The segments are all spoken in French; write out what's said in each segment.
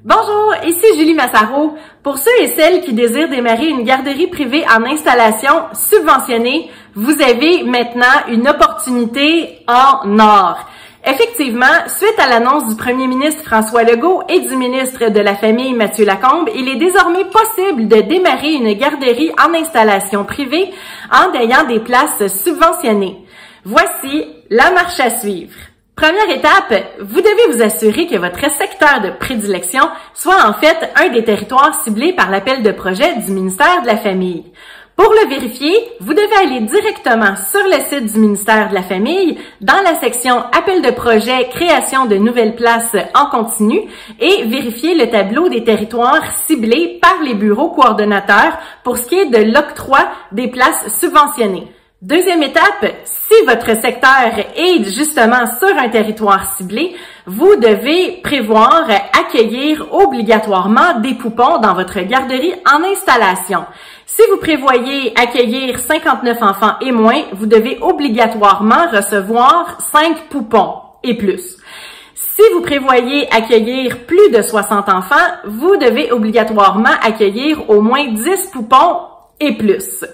Bonjour, ici Julie Massaro. Pour ceux et celles qui désirent démarrer une garderie privée en installation subventionnée, vous avez maintenant une opportunité en or. Effectivement, suite à l'annonce du premier ministre François Legault et du ministre de la Famille Mathieu Lacombe, il est désormais possible de démarrer une garderie en installation privée en ayant des places subventionnées. Voici la marche à suivre. Première étape, vous devez vous assurer que votre secteur de prédilection soit en fait un des territoires ciblés par l'appel de projet du ministère de la Famille. Pour le vérifier, vous devez aller directement sur le site du ministère de la Famille, dans la section Appel de projet, création de nouvelles places en continu et vérifier le tableau des territoires ciblés par les bureaux coordonnateurs pour ce qui est de l'octroi des places subventionnées. Deuxième étape, si votre secteur est justement sur un territoire ciblé, vous devez prévoir accueillir obligatoirement des poupons dans votre garderie en installation. Si vous prévoyez accueillir 59 enfants et moins, vous devez obligatoirement recevoir 5 poupons et plus. Si vous prévoyez accueillir plus de 60 enfants, vous devez obligatoirement accueillir au moins 10 poupons et plus.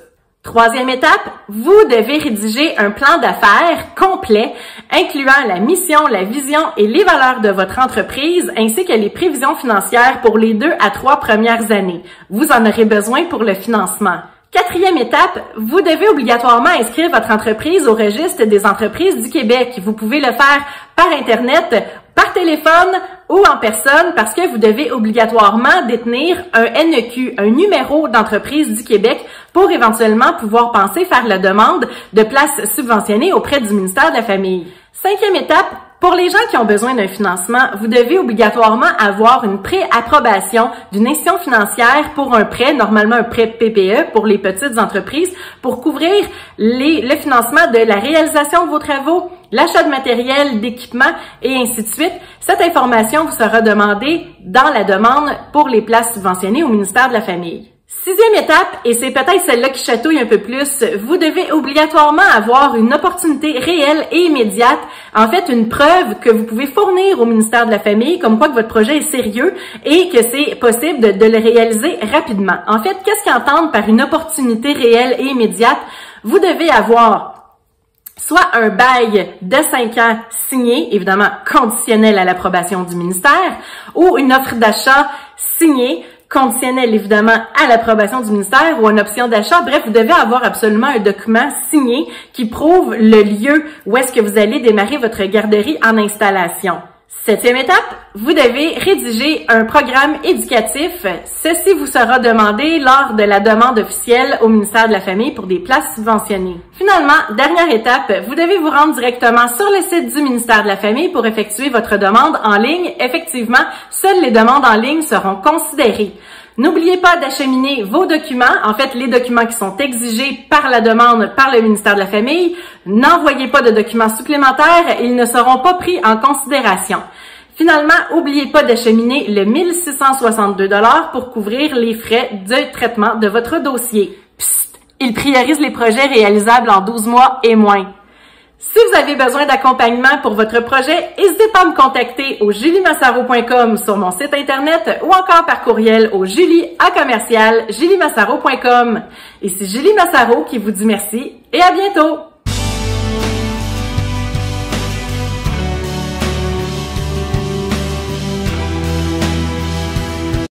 Troisième étape, vous devez rédiger un plan d'affaires complet incluant la mission, la vision et les valeurs de votre entreprise ainsi que les prévisions financières pour les 2 à 3 premières années. Vous en aurez besoin pour le financement. Quatrième étape, vous devez obligatoirement inscrire votre entreprise au registre des entreprises du Québec. Vous pouvez le faire par Internet, par téléphone ou en personne parce que vous devez obligatoirement détenir un NEQ, un numéro d'entreprise du Québec pour éventuellement pouvoir penser faire la demande de places subventionnées auprès du ministère de la Famille. Cinquième étape, pour les gens qui ont besoin d'un financement, vous devez obligatoirement avoir une pré-approbation d'une institution financière pour un prêt, normalement un prêt PPE pour les petites entreprises, pour couvrir le financement de la réalisation de vos travaux, l'achat de matériel, d'équipement et ainsi de suite. Cette information vous sera demandée dans la demande pour les places subventionnées au ministère de la Famille. Sixième étape, et c'est peut-être celle-là qui chatouille un peu plus, vous devez obligatoirement avoir une opportunité réelle et immédiate, en fait une preuve que vous pouvez fournir au ministère de la Famille, comme quoi que votre projet est sérieux et que c'est possible de le réaliser rapidement. En fait, qu'est-ce qu'ils entendent par une opportunité réelle et immédiate? Vous devez avoir soit un bail de 5 ans signé, évidemment conditionnel à l'approbation du ministère, ou une offre d'achat signée, conditionnel évidemment à l'approbation du ministère ou une option d'achat. Bref, vous devez avoir absolument un document signé qui prouve le lieu où est-ce que vous allez démarrer votre garderie en installation. Septième étape, vous devez rédiger un programme éducatif. Ceci vous sera demandé lors de la demande officielle au ministère de la Famille pour des places subventionnées. Finalement, dernière étape, vous devez vous rendre directement sur le site du ministère de la Famille pour effectuer votre demande en ligne. Effectivement, seules les demandes en ligne seront considérées. N'oubliez pas d'acheminer vos documents, en fait les documents qui sont exigés par la demande par le ministère de la Famille. N'envoyez pas de documents supplémentaires, ils ne seront pas pris en considération. Finalement, n'oubliez pas d'acheminer le 1662 $ pour couvrir les frais de traitement de votre dossier. Psst, il priorise les projets réalisables en 12 mois et moins. Si vous avez besoin d'accompagnement pour votre projet, n'hésitez pas à me contacter au juliemassaro.com sur mon site internet ou encore par courriel au julie@juliemassaro.com. Et c'est Julie Massaro qui vous dit merci et à bientôt!